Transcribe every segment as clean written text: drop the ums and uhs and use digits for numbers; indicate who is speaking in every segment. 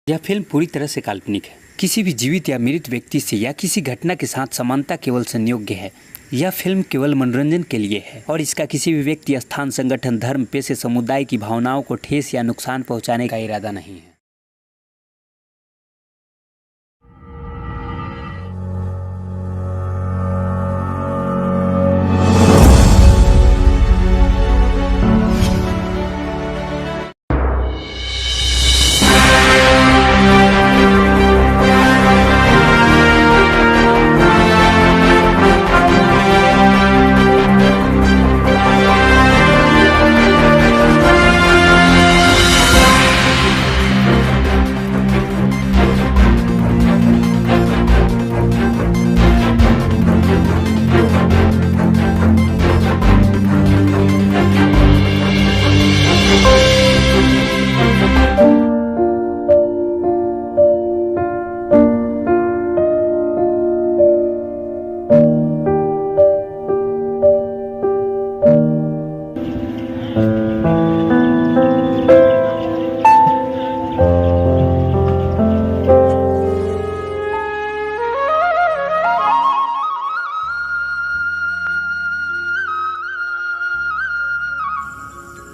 Speaker 1: यह फिल्म पूरी तरह से काल्पनिक है। किसी भी जीवित या मृत व्यक्ति से या किसी घटना के साथ समानता केवल संयोग्य है। यह फिल्म केवल मनोरंजन के लिए है और इसका किसी भी व्यक्ति, स्थान, संगठन, धर्म, पेशे, समुदाय की भावनाओं को ठेस या नुकसान पहुंचाने का इरादा नहीं है।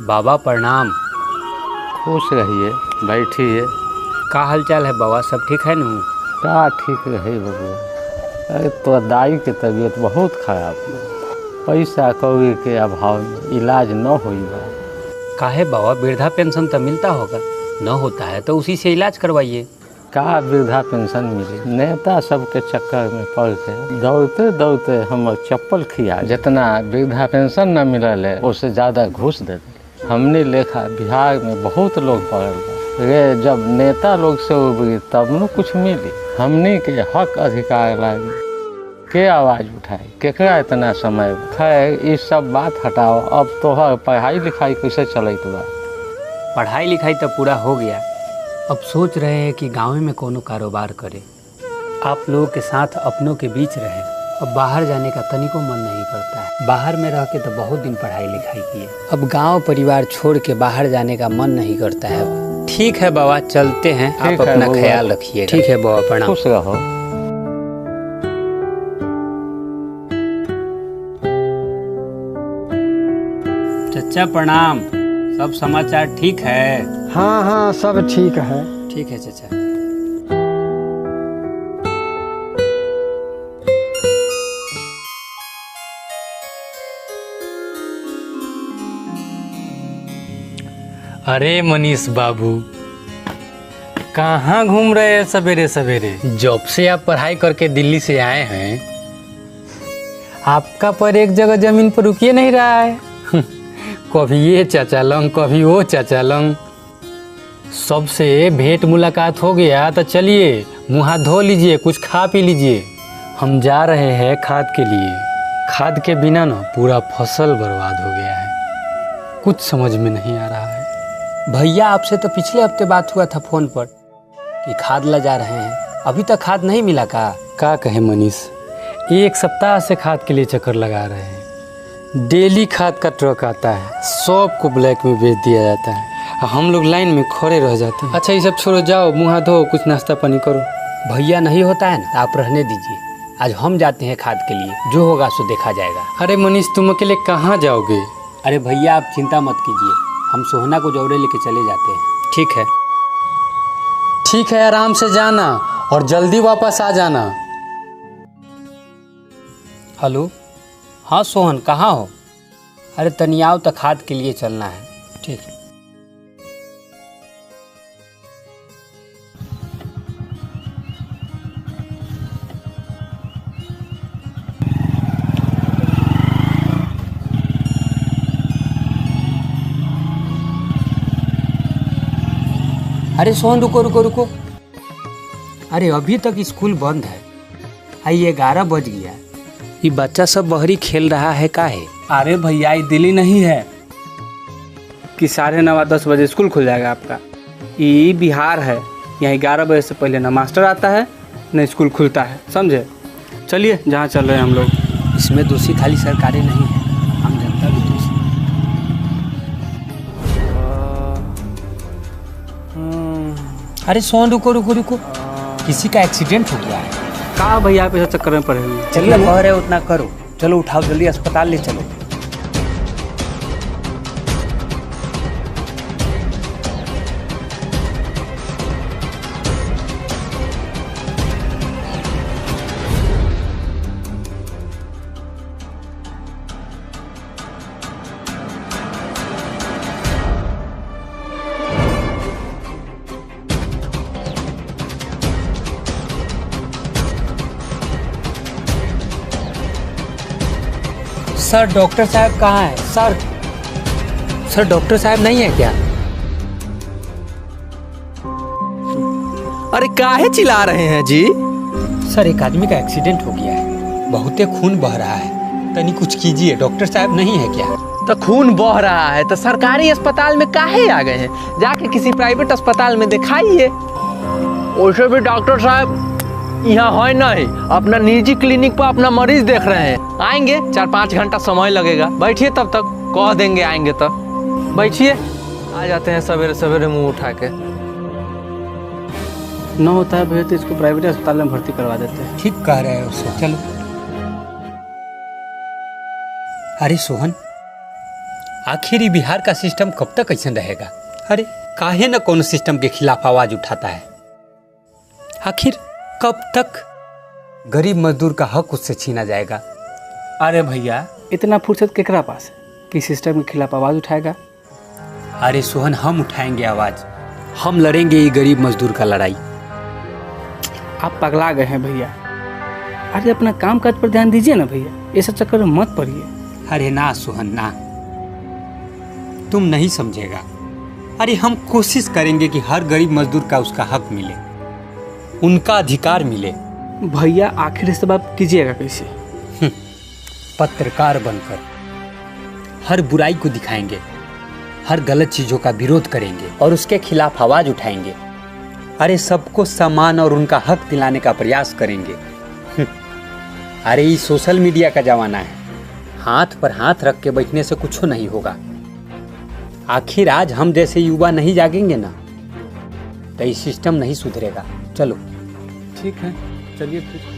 Speaker 1: बाबा प्रणाम।
Speaker 2: खुश रहिए, बैठिए।
Speaker 1: का हालचाल है बाबा, सब ठीक है नू?
Speaker 2: का ठीक रहे बबुआ। अरे तो दाई के तबीयत बहुत खराब है, पैसा कौड़ी के अभाव में इलाज न हुई बा।
Speaker 1: काहे बाबा, वृद्धा पेंशन तो मिलता होगा, न होता है तो उसी से इलाज करवाइए।
Speaker 2: का वृद्धा पेंशन मिली? नेता सबके चक्कर में पड़ के दौड़ते दौड़ते हम चप्पल खिया। जितना वृद्धा पेंशन न मिलल है उससे ज़्यादा घूस देते। हमने लेखा बिहार में बहुत लोग पड़ल बा। रे जब नेता लोग से उबरी तब न कुछ मिली। हमने के हक अधिकार लागी के आवाज़ उठाए, केकरा इतना समय। खैर ये सब बात हटाओ, अब तोहर पढ़ाई लिखाई कैसे चलत बा?
Speaker 1: पढ़ाई लिखाई तो पूरा हो गया, अब सोच रहे हैं कि गाँव में कोनो कारोबार करें। आप लोगों के साथ अपनों के बीच रहें। अब बाहर जाने का तनिको मन नहीं करता है। बाहर में रह के तो बहुत दिन पढ़ाई लिखाई किए, अब गांव परिवार छोड़ के बाहर जाने का मन नहीं करता है। ठीक है बाबा, चलते हैं। आप अपना ख्याल रखिए। ठीक है बाबा, प्रणाम।
Speaker 2: खुश रहो।
Speaker 1: चचा प्रणाम। सब समाचार ठीक है?
Speaker 3: हाँ हाँ, सब ठीक है।
Speaker 1: ठीक है चचा।
Speaker 4: अरे मनीष बाबू, कहाँ घूम रहे हैं सवेरे सवेरे?
Speaker 1: जब से आप पढ़ाई करके दिल्ली से आए हैं,
Speaker 4: आपका पर एक जगह जमीन पर रुकिए नहीं रहा है। कभी ये चाचा लंग, कभी वो चाचा लंग। सबसे भेंट मुलाकात हो गया तो चलिए मुँह हाथ धो लीजिए, कुछ खा पी लीजिए। हम जा रहे हैं खाद के लिए। खाद के बिना ना पूरा फसल बर्बाद हो गया है, कुछ समझ में नहीं आ रहा है।
Speaker 1: भैया आपसे तो पिछले हफ्ते बात हुआ था फोन पर कि खाद ला जा रहे हैं, अभी तक खाद नहीं मिला का
Speaker 4: कहे मनीष, एक सप्ताह से खाद के लिए चक्कर लगा रहे हैं। डेली खाद का ट्रक आता है, सबको ब्लैक में बेच दिया जाता है, हम लोग लाइन में खड़े रह जाते हैं। अच्छा ये सब छोड़ो, जाओ मुँह हाथ धो, कुछ नाश्ता पानी करो।
Speaker 1: भैया नहीं होता है ना, आप रहने दीजिए। आज हम जाते हैं खाद के लिए, जो होगा सो देखा जाएगा।
Speaker 4: अरे मनीष, तुम अकेले कहाँ जाओगे?
Speaker 1: अरे भैया आप चिंता मत कीजिए, हम सोहना को जौरे लेके चले जाते हैं। ठीक है?
Speaker 4: ठीक है, आराम से जाना और जल्दी वापस आ जाना।
Speaker 1: हेलो, हाँ सोहन, कहाँ हो? अरे तनियाओ तो खाद के लिए चलना है। ठीक है। अरे सोहन, रुको रुको रुको। अरे अभी तक स्कूल बंद है, आई 11 बज गया। ये बच्चा सब बहरी खेल रहा है काहे?
Speaker 5: अरे भैया, ये दिल्ली नहीं है कि 9:30-10 बजे स्कूल खुल जाएगा आपका। ये बिहार है, यहाँ 11 बजे से पहले ना मास्टर आता है न स्कूल खुलता है, समझे? चलिए जहाँ चल रहे हैं हम लोग।
Speaker 1: इसमें दोषी खाली सरकारें नहीं है, हम जनता भी दोषी। अरे सोहन रुको रुको रुको, किसी का एक्सीडेंट हो गया है।
Speaker 5: कहाँ भैया आप ऐसा चक्कर में पड़े हुए हैं?
Speaker 1: जितना कह रहे उतना करो, चलो उठाओ जल्दी अस्पताल ले चलो। सर डॉक्टर साहब कहाँ है? सर डॉक्टर साहब नहीं है क्या?
Speaker 6: अरे काहे चिल्ला रहे हैं जी?
Speaker 1: सर एक आदमी का एक्सीडेंट हो गया है, बहुते खून बह रहा है, तनी कुछ कीजिए। डॉक्टर साहब नहीं है क्या?
Speaker 6: तो खून बह रहा है तो सरकारी अस्पताल में काहे आ गए हैं? जाके किसी प्राइवेट अस्पताल में दिखाइए। वैसे भी डॉक्टर साहब यहाँ है नहीं, अपना निजी क्लिनिक पर अपना मरीज देख रहे हैं। आएंगे 4-5 घंटा समय लगेगा। बैठिए, तब तक कह देंगे आएंगे तो। बैठिए, आ जाते हैं सवेरे सवेरे मुंह उठा के।
Speaker 5: न होता है भैया तो इसको प्राइवेट अस्पताल में भर्ती करवा देते हैं।
Speaker 1: ठीक कह रहे हो उसको, चलो। अरे सोहन, आखिर ये बिहार का सिस्टम कब तक ऐसा रहेगा? अरे काहे न कौन सिस्टम के खिलाफ आवाज उठाता है? आखिर कब तक गरीब मजदूर का हक उससे छीना जाएगा?
Speaker 5: अरे भैया इतना फुर्सत केकरा पास है कि सिस्टम के खिलाफ आवाज उठाएगा?
Speaker 1: अरे सोहन, हम उठाएंगे आवाज, हम लड़ेंगे ये गरीब मजदूर का लड़ाई।
Speaker 5: आप पगला गए हैं भैया। अरे अपना काम काज पर ध्यान दीजिए ना भैया, ऐसा चक्कर में मत पड़िए।
Speaker 1: अरे ना सोहन ना, तुम नहीं समझेगा। अरे हम कोशिश करेंगे कि हर गरीब मजदूर का उसका हक मिले, उनका अधिकार मिले।
Speaker 5: भैया आखिर इस बात कीजिएगा कैसे?
Speaker 1: पत्रकार बनकर हर बुराई को दिखाएंगे, हर गलत चीजों का विरोध करेंगे और उसके खिलाफ आवाज उठाएंगे। अरे सबको सम्मान और उनका हक दिलाने का प्रयास करेंगे। अरे ये सोशल मीडिया का जमाना है, हाथ पर हाथ रख के बैठने से कुछ नहीं होगा। आखिर आज हम जैसे युवा नहीं जागेंगे ना तो ये सिस्टम नहीं सुधरेगा। चलो
Speaker 5: ठीक है, चलिए फिर।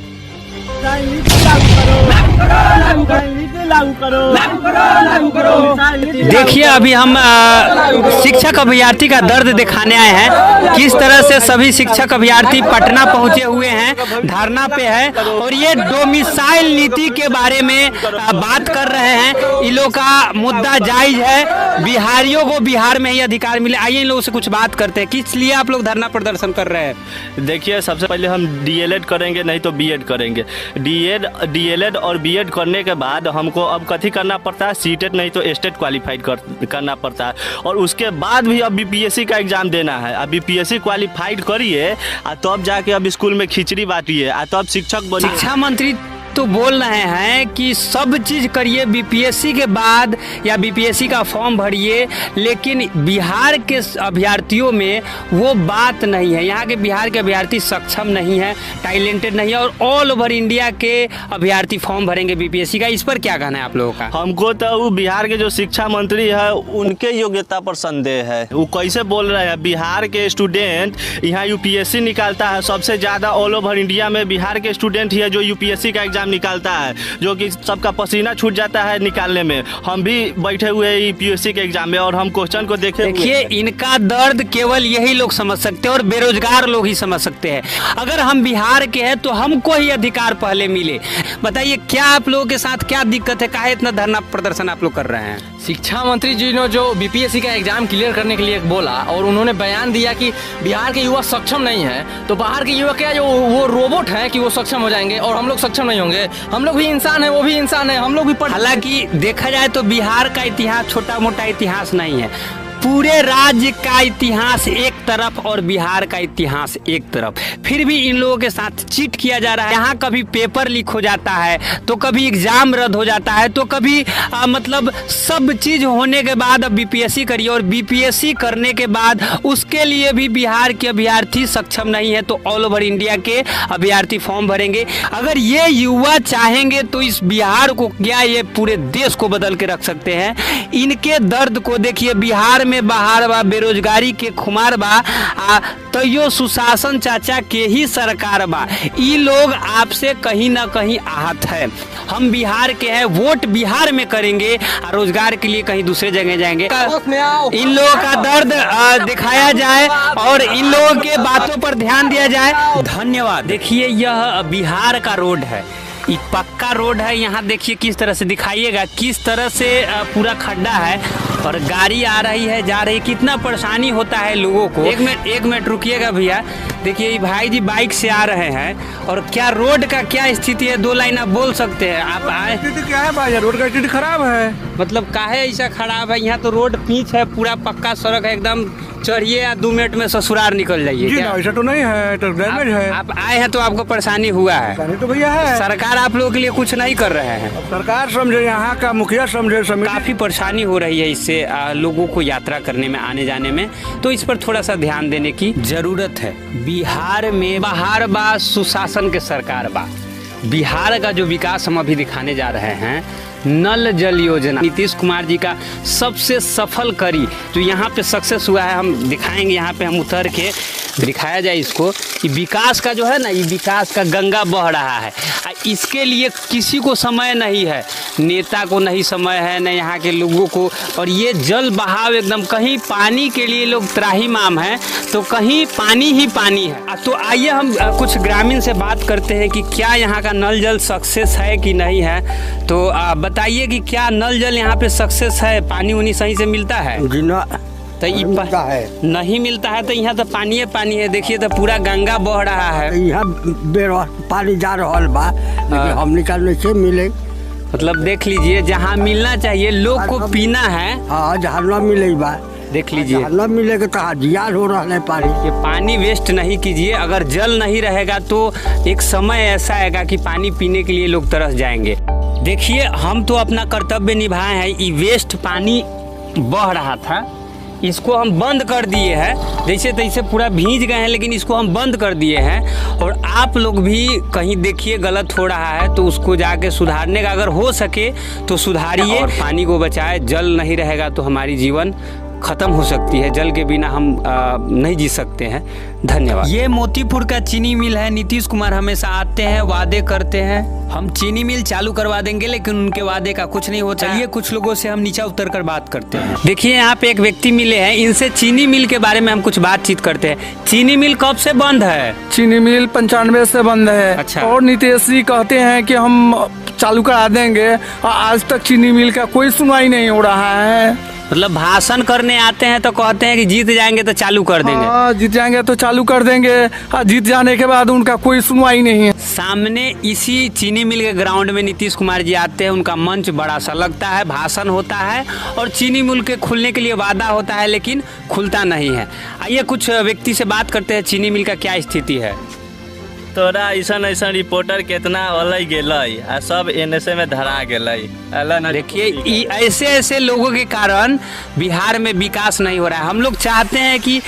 Speaker 1: देखिए अभी हम शिक्षक अभ्यर्थी का दर्द दिखाने आए हैं। किस तरह से सभी शिक्षक अभ्यर्थी पटना पहुंचे हुए हैं, धरना पे है और ये डोमिसाइल नीति के बारे में बात कर रहे हैं। इन लोगों का मुद्दा जायज है, बिहारियों को बिहार में ही अधिकार मिले। आइए इन लोगों से कुछ बात करते हैं, किस लिए आप लोग धरना प्रदर्शन कर रहे हैं?
Speaker 7: देखिए, सबसे पहले हम डीएलएड करेंगे, नहीं तो बीएड करेंगे। डीएलएड और बीएड करने के बाद हमको अब कथी करना पड़ता है? सीटेट नहीं तो स्टेट क्वालिफाइड करना पड़ता है और उसके बाद भी अब बीपीएससी का एग्जाम देना है। अब बीपीएससी क्वालिफाइड करिए तब जाके अब स्कूल में खिचड़ी बांटिए तब शिक्षक बनिए।
Speaker 1: शिक्षा मंत्री तो बोल रहे हैं कि सब चीज करिए बीपीएससी के बाद या बीपीएससी का फॉर्म भरिए, लेकिन बिहार के अभ्यर्थियों में वो बात नहीं है। यहाँ के बिहार के अभ्यर्थी सक्षम नहीं है, टैलेंटेड नहीं है और ऑल ओवर इंडिया के अभ्यर्थी फॉर्म भरेंगे बीपीएससी का। इस पर क्या कहना है आप लोगों का?
Speaker 7: हमको तो वो बिहार के जो शिक्षा मंत्री है उनके योग्यता पर संदेह है। वो कैसे बोल रहे हैं? बिहार के स्टूडेंट यहाँ यूपीएससी निकालता है, सबसे ज़्यादा ऑल ओवर इंडिया में बिहार के स्टूडेंट ही है जो यूपीएससी का एग्जाम निकालता है, जो कि सबका पसीना छूट जाता है निकालने में। हम भी बैठे हुए हैं यूपीएससी के एग्जाम में और हम क्वेश्चन को देखे।
Speaker 1: देखिए, इनका दर्द केवल यही लोग समझ सकते हैं और बेरोजगार लोग ही समझ सकते हैं। अगर हम बिहार के हैं तो हमको ही अधिकार पहले मिले। बताइए क्या आप लोगों के साथ क्या दिक्कत है, काहे इतना धरना प्रदर्शन आप लोग कर रहे हैं?
Speaker 6: शिक्षा मंत्री जी ने जो बीपीएससी का एग्जाम क्लियर करने के लिए बोला और उन्होंने बयान दिया कि बिहार के युवा सक्षम नहीं है, तो बाहर के युवा क्या जो वो रोबोट है कि वो सक्षम हो जाएंगे और हम लोग सक्षम नहीं होंगे? हम लोग भी इंसान है, वो भी इंसान है, हम लोग भी
Speaker 1: हालांकि देखा जाए तो बिहार का इतिहास छोटा मोटा इतिहास नहीं है। पूरे राज्य का इतिहास एक तरफ और बिहार का इतिहास एक तरफ, फिर भी इन लोगों के साथ चीट किया जा रहा है। यहाँ कभी पेपर लीक हो जाता है, तो कभी एग्जाम रद्द हो जाता है, तो कभी मतलब सब चीज होने के बाद अब बीपीएससी करिए और बीपीएससी करने के बाद उसके लिए भी बिहार के अभ्यर्थी सक्षम नहीं है, तो ऑल ओवर इंडिया के अभ्यर्थी फॉर्म भरेंगे। अगर ये युवा चाहेंगे तो इस बिहार को क्या, ये पूरे देश को बदल के रख सकते हैं। इनके दर्द को देखिए, बिहार में बाहर बा, बेरोजगारी के खुमार बा, तो यो सुशासन चाचा के ही सरकार बा। ई लोग आपसे कहीं ना कहीं आहत है। हम बिहार के हैं, वोट बिहार में करेंगे और रोजगार के लिए कहीं दूसरे जगह जाएंगे। इन लोगों का दर्द दिखाया जाए और इन लोगों के बातों पर ध्यान दिया जाए। धन्यवाद। देखिए यह बिहार का रोड है, ये पक्का रोड है। यहाँ देखिए किस तरह से दिखाइएगा, किस तरह से पूरा खड्डा है और गाड़ी आ रही है जा रही है, कितना परेशानी होता है लोगों को। एक मिनट रुकिएगा भैया। देखिए ये भाई जी बाइक से आ रहे हैं और क्या रोड का क्या स्थिति है, 2 लाइन आप बोल सकते हैं? आप आए
Speaker 3: स्थिति क्या है भाई? रोड का स्थिति खराब है।
Speaker 1: मतलब काहे ऐसा खराब है? यहाँ तो रोड पीच है, पूरा पक्का सड़क है, एकदम चढ़िए या 2 मिनट में ससुराल निकल जाइए।
Speaker 3: जी ऐसा तो नहीं है, तो डैमेज है।
Speaker 1: आप आए हैं तो आपको परेशानी हुआ है?
Speaker 3: तो भैया है,
Speaker 1: सरकार आप लोगों के लिए कुछ नहीं कर रहे हैं।
Speaker 3: सरकार समझे, यहाँ का मुखिया समझे,
Speaker 1: काफी परेशानी हो रही है इससे लोगों को यात्रा करने में, आने जाने में, तो इस पर थोड़ा सा ध्यान देने की जरूरत है। बिहार में बाहर बा सुशासन के सरकार बा। बिहार का जो विकास हम अभी दिखाने जा रहे हैं, नल जल योजना नीतीश कुमार जी का सबसे सफल करी जो यहाँ पे सक्सेस हुआ है, हम दिखाएंगे। यहाँ पे हम उतर के दिखाया जाए इसको कि विकास का जो है ना, ये विकास का गंगा बह रहा है। इसके लिए किसी को समय नहीं है, नेता को नहीं समय है, न यहाँ के लोगों को। और ये जल बहाव एकदम, कहीं पानी के लिए लोग त्राहिमाम हैं तो कहीं पानी ही पानी है। तो आइए हम कुछ ग्रामीण से बात करते हैं कि क्या यहाँ का नल जल सक्सेस है कि नहीं है। तो बताइए कि क्या नल जल यहाँ पे सक्सेस है, पानी उनी सही से मिलता है? तो नहीं मिलता है तो यहाँ तो पानी है। देखिए तो पूरा गंगा बह रहा है,
Speaker 3: यहाँ पानी जा रहा बा, लेकिन हम निकालने से मिले।
Speaker 1: मतलब देख लीजिए, जहाँ मिलना चाहिए लोग को पीना है,
Speaker 3: हाँ जहाँ न मिले बा
Speaker 1: देख लीजिए,
Speaker 3: न मिलेगा तो जियान हो रहा है पानी।
Speaker 1: ये पानी वेस्ट नहीं कीजिए। अगर जल नहीं रहेगा तो एक समय ऐसा आएगा कि पानी पीने के लिए लोग तरस जाएंगे। देखिए हम तो अपना कर्तव्य निभाए हैं। ये वेस्ट पानी बह रहा था, इसको हम बंद कर दिए हैं। जैसे तैसे पूरा भीज गए हैं, लेकिन इसको हम बंद कर दिए हैं। और आप लोग भी कहीं देखिए गलत हो रहा है तो उसको जाके सुधारने का अगर हो सके तो सुधारिए और पानी को बचाए। जल नहीं रहेगा तो हमारी जीवन खत्म हो सकती है। जल के बिना हम नहीं जी सकते हैं। धन्यवाद। ये मोतीपुर का चीनी मिल है। नीतीश कुमार हमेशा आते हैं, वादे करते हैं हम चीनी मिल चालू करवा देंगे, लेकिन उनके वादे का कुछ नहीं होता। चलिए कुछ लोगों से हम नीचे उतर कर बात करते हैं। देखिए यहाँ पे एक व्यक्ति मिले हैं, इनसे चीनी मिल के बारे में हम कुछ बातचीत करते हैं। चीनी मिल कब से बंद है?
Speaker 8: चीनी मिल 95 से बंद है।
Speaker 1: अच्छा।
Speaker 8: और नीतीश जी कहते हैं कि हम चालू करा देंगे, और आज तक चीनी मिल का कोई सुनवाई नहीं हो रहा है।
Speaker 1: मतलब भाषण करने आते हैं तो कहते हैं कि जीत जाएंगे तो चालू कर देंगे।
Speaker 8: हाँ, जीत जाएंगे तो चालू कर देंगे, और जीत जाने के बाद उनका कोई सुनवाई नहीं है।
Speaker 1: सामने इसी चीनी मिल के ग्राउंड में नीतीश कुमार जी आते हैं, उनका मंच बड़ा सा लगता है, भाषण होता है और चीनी मिल के खुलने के लिए वादा होता है, लेकिन खुलता नहीं है। आइए कुछ व्यक्ति से बात करते हैं, चीनी मिल का क्या स्थिति है।
Speaker 7: तोरा ऐसा रिपोर्टर कितना अलग गेलई आ सब एनएसए में धरा गेलई।
Speaker 1: देखिए ऐसे लोगों के कारण बिहार में विकास नहीं हो रहा है। हम लोग चाहते हैं कि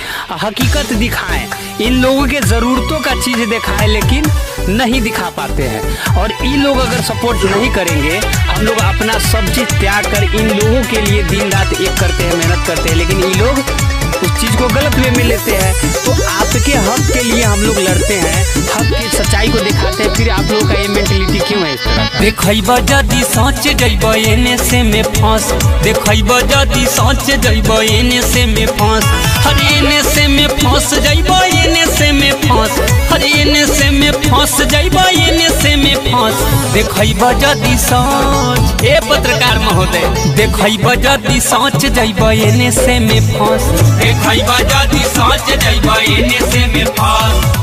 Speaker 1: हकीकत दिखाएं, इन लोगों के ज़रूरतों का चीज़ दिखाएं, लेकिन नहीं दिखा पाते हैं। और ये लोग अगर सपोर्ट नहीं करेंगे, हम लोग अपना सब चीज़ त्याग कर इन लोगों के लिए दिन रात एक करते हैं, मेहनत करते हैं, लेकिन ये लोग उस चीज़ को गलत वे में लेते हैं। तो आपके हक के लिए हम लोग लड़ते हैं, हक की सच्चाई को दिखाते हैं। फिर आप लोगों का ये मेंटलिटी क्यों है इस तरह?
Speaker 9: देखब जदि सोच जइब एने से में फंस, देखब जदि सोच जइब एने से में फंस, हर एने से में फंस जइब एने से में फंस, हर एने से में फंस जइब एने से में फंस। देखब जदि सोच, ए पत्रकार महोदय, देखब जदि सोच जइब एने से में फंस, देखब जदि सोच जइब एने से में फंस।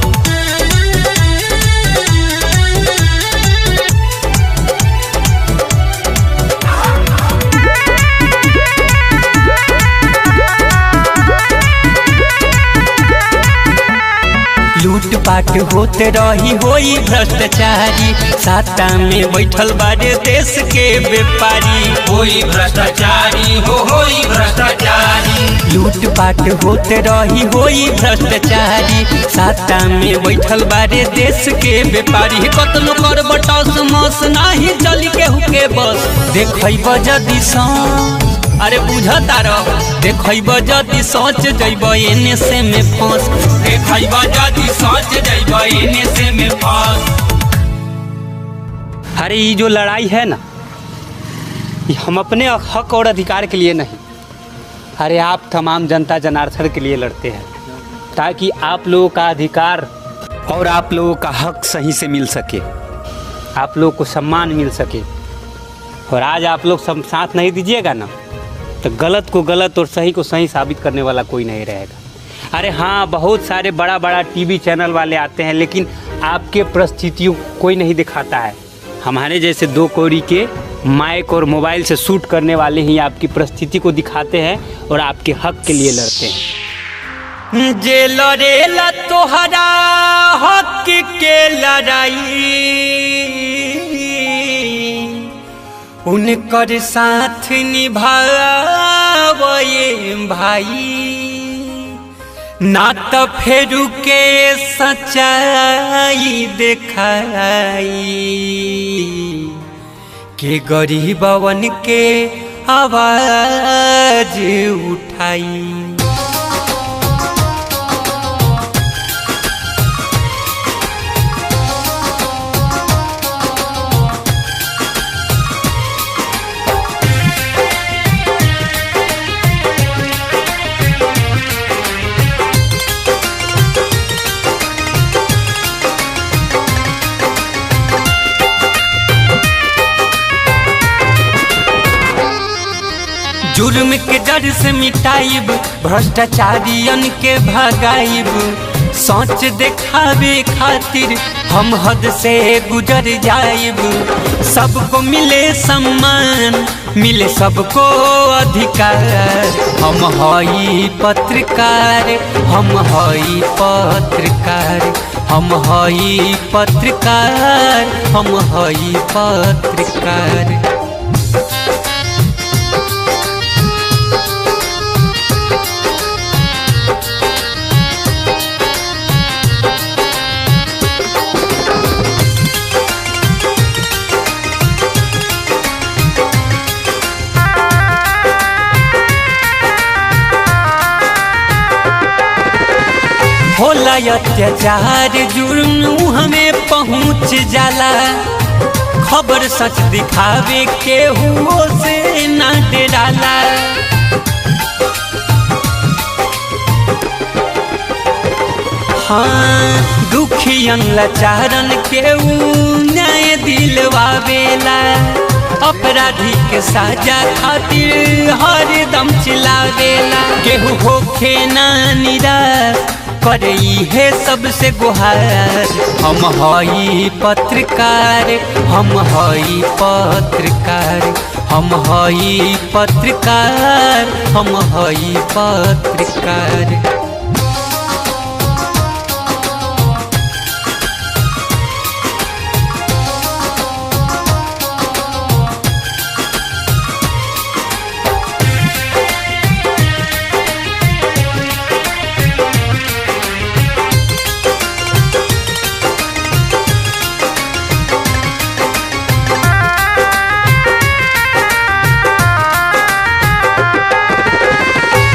Speaker 9: लूटपाट होते रही होई भ्रष्टाचारी, साता में बैठल बारे देश के व्यापारी, होई भ्रष्टाचारी होई भ्रष्टाचारी। लूटपाट होते रही होई भ्रष्टाचारी, साता में बैठल बारे देश के व्यापारी। कतनो कर बटस मस नाही जली के हुके बस, देखब जदि अरे बुझता रह देखब जदि सोच जइब एने से में फंस देखब जदि सोच जइब एने से में फंस।
Speaker 1: अरे ये जो लड़ाई है ना, ये हम अपने हक और अधिकार के लिए नहीं, अरे आप तमाम जनता जनार्दन के लिए लड़ते हैं, ताकि आप लोगों का अधिकार और आप लोगों का हक सही से मिल सके, आप लोगों को सम्मान मिल सके। और आज आप लोग सब साथ नहीं दीजिएगा ना, तो गलत को गलत और सही को सही साबित करने वाला कोई नहीं रहेगा। अरे हाँ, बहुत सारे बड़ा बड़ा टीवी चैनल वाले आते हैं, लेकिन आपके परिस्थितियों कोई नहीं दिखाता है। हमारे जैसे दो कौड़ी के माइक और मोबाइल से शूट करने वाले ही आपकी परिस्थिति को दिखाते हैं और आपके हक के लिए लड़ते हैं।
Speaker 9: जे लड़ेला तोहरा हक के लड़ाई उनकर साथ निभावे भाई, ना तो फेरू के सच्चाई देखाई के गरीबवन के आवाज उठाई। जुर्म के जड़ से मिटाइब, भ्रष्टाचारियन के भगाइब, सोच देखावे खातिर हम हद से गुजर जाइब। सबको मिले सम्मान, मिले सबको अधिकार, हम हई पत्रकार, हम हई पत्रकार, हम हई पत्रकार, हम हई पत्रकार। होला अत्याचार जुर्म हमें पहुँच जाला, खबर सच दिखावे के हुओ से ना डराला। हाँ, दुखियन लाचारन के न्याय दिलवावेला, अपराधी के साजा खातिर हर दम चिल्लावेला। केहू होखे ना निराश करे है सबसे गुहार, हम हई पत्रकार, हम हई पत्रकार, हम हई पत्रकार, हम हई पत्रकार।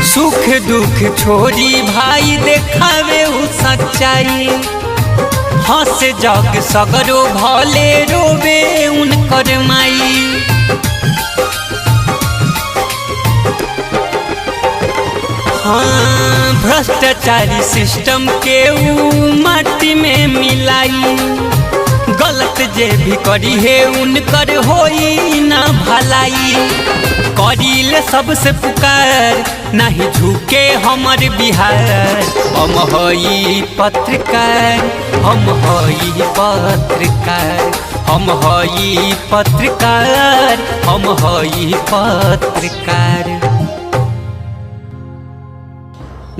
Speaker 9: सुख दुख छोड़ी भाई देखावे उ सच्चाई, हंस जग सगरो भले रोवे उनकर माई। हाँ, भ्रष्टाचारी सिस्टम के उ माटी में मिलाई, गलत जे भी करी है उनकर होई ना भलाई। करीले सबसे पुकार, नहीं झुके हमर बिहार, हम हई पत्रकार, हम हई पत्रकार, हम हई पत्रकार, हम हई पत्रकार।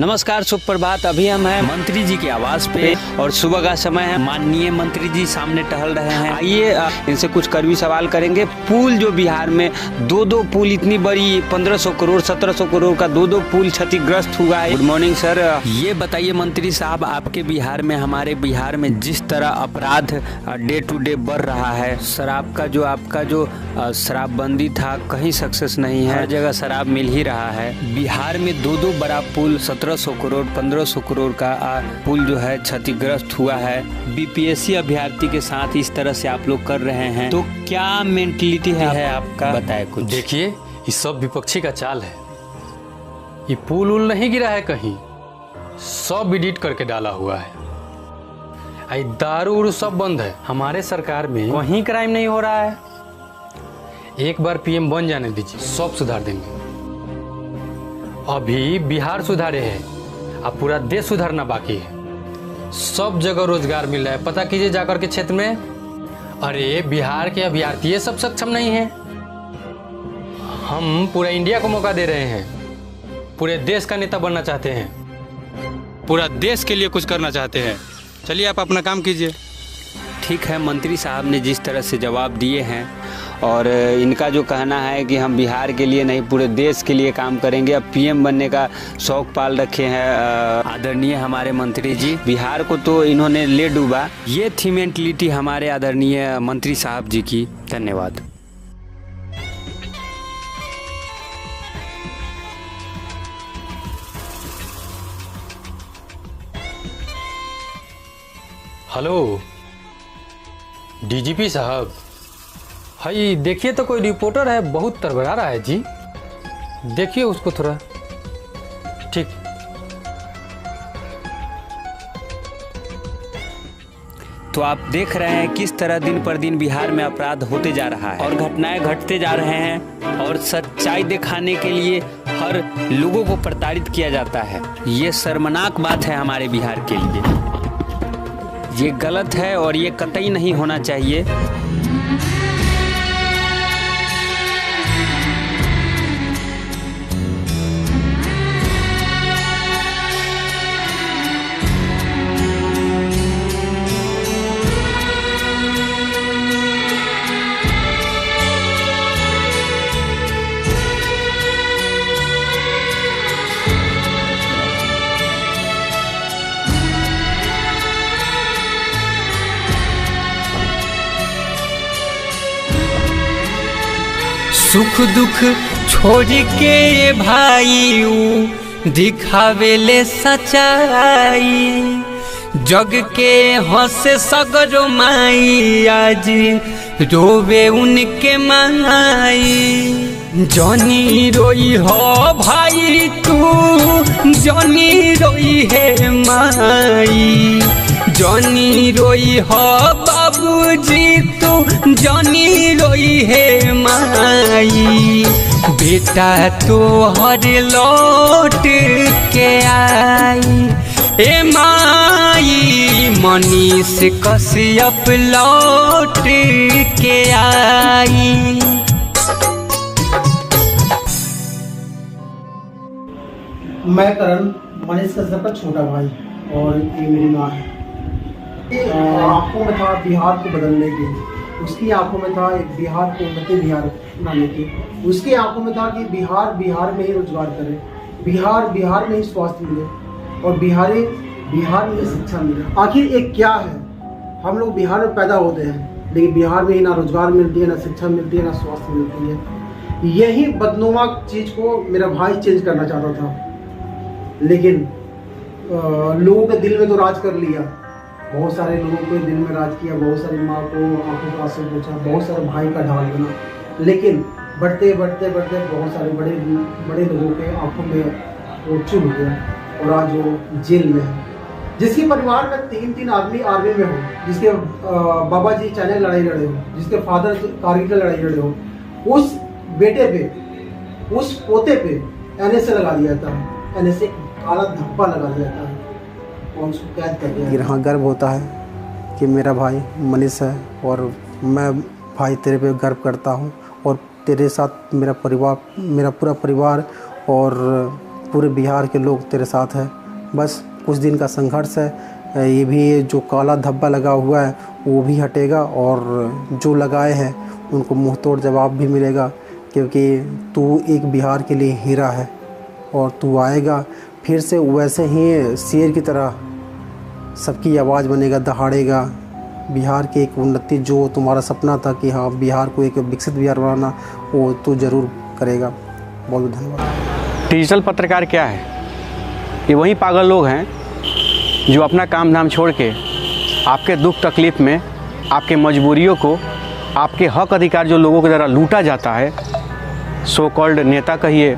Speaker 1: नमस्कार, शुभ प्रभात। अभी हम हैं मंत्री जी के आवास पे और सुबह का समय है। माननीय मंत्री जी सामने टहल रहे हैं। आइए इनसे कुछ कड़वी सवाल करेंगे। पुल जो बिहार में दो पुल, इतनी बड़ी 1500 करोड़ 1700 करोड़ का दो पुल क्षतिग्रस्त हुआ है। Good morning sir. ये बताइए मंत्री साहब, आपके बिहार में, हमारे बिहार में जिस तरह अपराध डे टू डे बढ़ रहा है, शराब का जो शराबबंदी था कहीं सक्सेस नहीं है, हर जगह शराब मिल ही रहा है। बिहार में दो बड़ा पुल 1700 करोड़ 1500 करोड़ का पुल जो है क्षतिग्रस्त हुआ है। बीपीएससी अभ्यर्थी के साथ इस तरह से आप लोग कर रहे हैं, तो क्या मेंटलिटी है आपका, बताए कुछ।
Speaker 4: देखिए, ये सब विपक्षी का चाल है। ये पुल उल नहीं गिरा है कहीं, सब एडिट करके डाला हुआ है। आई दारू उरू सब बंद है। हमारे सरकार में कहीं क्राइम नहीं हो रहा है। एक बार पीएम बन जाने दीजिए, सब सुधार देंगे। अभी बिहार सुधारे हैं, अब पूरा देश सुधारना बाकी है। सब जगह रोजगार मिल रहा है, पता कीजिए जाकर के क्षेत्र में। अरे बिहार के अभ्यर्थी सब सक्षम नहीं है। हम पूरा इंडिया को मौका दे रहे हैं, पूरे देश का नेता बनना चाहते हैं, पूरा देश के लिए कुछ करना चाहते हैं। चलिए आप अपना काम कीजिए।
Speaker 1: ठीक है, मंत्री साहब ने जिस तरह से जवाब दिए हैं और इनका जो कहना है कि हम बिहार के लिए नहीं पूरे देश के लिए काम करेंगे, अब पीएम बनने का शौक पाल रखे हैं आदरणीय हमारे मंत्री जी। बिहार को तो इन्होंने ले डूबा। ये थी मेंटलिटी हमारे आदरणीय मंत्री साहब जी की। धन्यवाद।
Speaker 4: हेलो डीजीपी साहब, हाई देखिए तो कोई रिपोर्टर है, बहुत तड़बड़ा रहा है जी। देखिए उसको थोड़ा। ठीक।
Speaker 1: तो आप देख रहे हैं किस तरह दिन पर दिन बिहार में अपराध होते जा रहा है और घटनाएं घटते जा रहे हैं और सच्चाई दिखाने के लिए हर लोगों को प्रताड़ित किया जाता है। ये शर्मनाक बात है हमारे बिहार के लिए। ये गलत है और ये कतई नहीं होना चाहिए।
Speaker 9: सुख दुख छोड़ के भाई दिखावेले सच्चाई, जग के हंसे सगरो माई आज रोवे उनके माई। जनी रोई हो भाई तू, जनी रोई है माई, जनी रोई हो बाबूजी तू, जनी रोई है माई। बेटा तो हर लौट के आई, ए माई मनीष कश्यप लौट के आई।
Speaker 10: मैं करण, मनीष कश्यप का छोटा भाई, और ये मेरी माँ है। आंखों में था बिहार को बदलने की, उसकी आंखों में था एक बिहार को उन्नति बिहार बनाने की, उसकी आंखों में था कि बिहार में ही रोजगार करे, बिहार में ही स्वास्थ्य मिले और बिहार में ही शिक्षा मिले। आखिर एक क्या है, हम लोग बिहार में पैदा होते हैं लेकिन बिहार में ही ना रोजगार मिलती है, ना शिक्षा मिलती है, ना स्वास्थ्य मिलती है। यही बदनुमा चीज को मेरा भाई चेंज करना चाहता था, लेकिन लोगों के दिल में तो राज कर लिया। बहुत सारे लोगों को दिल में राज किया, बहुत सारी माँ को आंखों का आंसू पूछा, बहुत सारे भाई का ढाल बना, लेकिन बढ़ते बहुत सारे बड़े लोगों के आंखों में वो चुभ गया और आज वो जेल में है। जिसके परिवार में तीन आदमी आर्मी में हो, जिसके बाबा जी चाइना लड़ाई लड़े हो, जिसके फादर कारगिल की लड़ाई लड़े हो, उस बेटे पे, उस पोते पे NSA लगा दिया था, NSA काला धब्बा लगा दिया था और उसको कैद कर दिया। यहाँ गर्व होता है कि मेरा भाई मनीष है और मैं भाई तेरे पे गर्व करता हूँ और तेरे साथ मेरा पूरा परिवार और पूरे बिहार के लोग तेरे साथ हैं। बस कुछ दिन का संघर्ष है, ये भी जो काला धब्बा लगा हुआ है वो भी हटेगा और जो लगाए हैं उनको मुंह तोड़ जवाब भी मिलेगा, क्योंकि तू एक बिहार के लिए हीरा है और तू आएगा फिर से वैसे ही शेर की तरह सबकी आवाज़ बनेगा, दहाड़ेगा। बिहार की एक उन्नति जो तुम्हारा सपना था कि हाँ बिहार को एक विकसित बिहार बनाना, वो तू ज़रूर करेगा। बहुत बहुत धन्यवाद।
Speaker 11: डिजिटल पत्रकार क्या है? ये वही पागल लोग हैं जो अपना काम धाम छोड़ के आपके दुख तकलीफ़ में, आपके मजबूरियों को, आपके हक अधिकार जो लोगों के द्वारा लूटा जाता है, सो कॉल्ड नेता कहिए,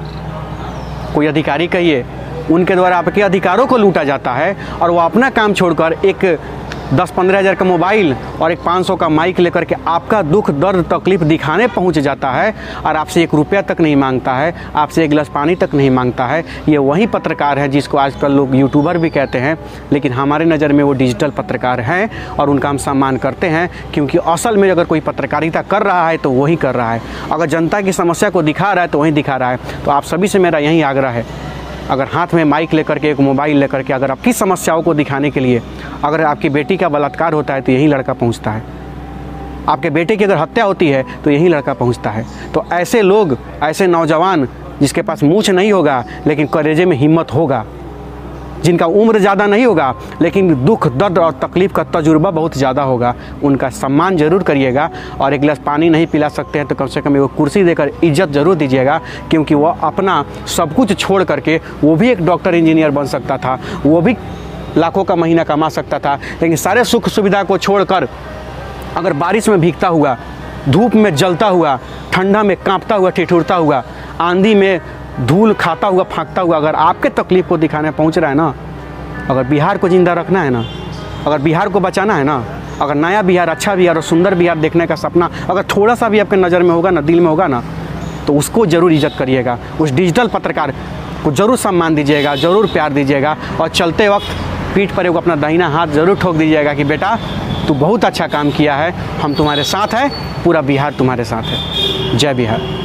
Speaker 11: कोई अधिकारी कहिए, उनके द्वारा आपके अधिकारों को लूटा जाता है और वो अपना काम छोड़कर एक 10-15 हज़ार का मोबाइल और एक 500 का माइक लेकर के आपका दुख दर्द तकलीफ़ दिखाने पहुंच जाता है और आपसे 1 रुपया तक नहीं मांगता है, आपसे 1 गिलास पानी तक नहीं मांगता है। ये वही पत्रकार है जिसको आजकल लोग यूट्यूबर भी कहते हैं, लेकिन हमारे नज़र में वो डिजिटल पत्रकार हैं और उनका हम सम्मान करते हैं, क्योंकि असल में अगर कोई पत्रकारिता कर रहा है तो वही कर रहा है। अगर जनता की समस्या को दिखा रहा है तो वही दिखा रहा है। तो आप सभी से मेरा यही आग्रह है, अगर हाथ में माइक लेकर के, एक मोबाइल लेकर के, अगर आपकी समस्याओं को दिखाने के लिए, अगर आपकी बेटी का बलात्कार होता है तो यही लड़का पहुंचता है, आपके बेटे की अगर हत्या होती है तो यही लड़का पहुंचता है। तो ऐसे लोग, ऐसे नौजवान जिसके पास मूंछ नहीं होगा लेकिन कलेजे में हिम्मत होगा, जिनका उम्र ज़्यादा नहीं होगा लेकिन दुख दर्द और तकलीफ़ का तजुर्बा बहुत ज़्यादा होगा, उनका सम्मान ज़रूर करिएगा। और 1 गिलास पानी नहीं पिला सकते हैं तो कम से कम वो कुर्सी देकर इज्जत ज़रूर दीजिएगा, क्योंकि वो अपना सब कुछ छोड़ करके, वो भी एक डॉक्टर इंजीनियर बन सकता था, वो भी लाखों का महीना कमा सकता था, लेकिन सारे सुख सुविधा को छोड़कर अगर बारिश में भीगता हुआ, धूप में जलता हुआ, ठंडा में काँपता हुआ, ठिठुरता हुआ, आंधी में धूल खाता हुआ, फाँकता हुआ अगर आपके तकलीफ़ को दिखाने पहुंच रहा है ना, अगर बिहार को ज़िंदा रखना है ना, अगर बिहार को बचाना है ना, अगर नया बिहार, अच्छा बिहार और सुंदर बिहार देखने का सपना अगर थोड़ा सा भी आपके नज़र में होगा ना, दिल में होगा ना, तो उसको ज़रूर इज्जत करिएगा, उस डिजिटल पत्रकार को ज़रूर सम्मान दीजिएगा, ज़रूर प्यार दीजिएगा और चलते वक्त पीठ पर एक अपना दाहिना हाथ ज़रूर ठोक दीजिएगा कि बेटा तू बहुत अच्छा काम किया है, हम तुम्हारे साथ हैं, पूरा बिहार तुम्हारे साथ है। जय बिहार।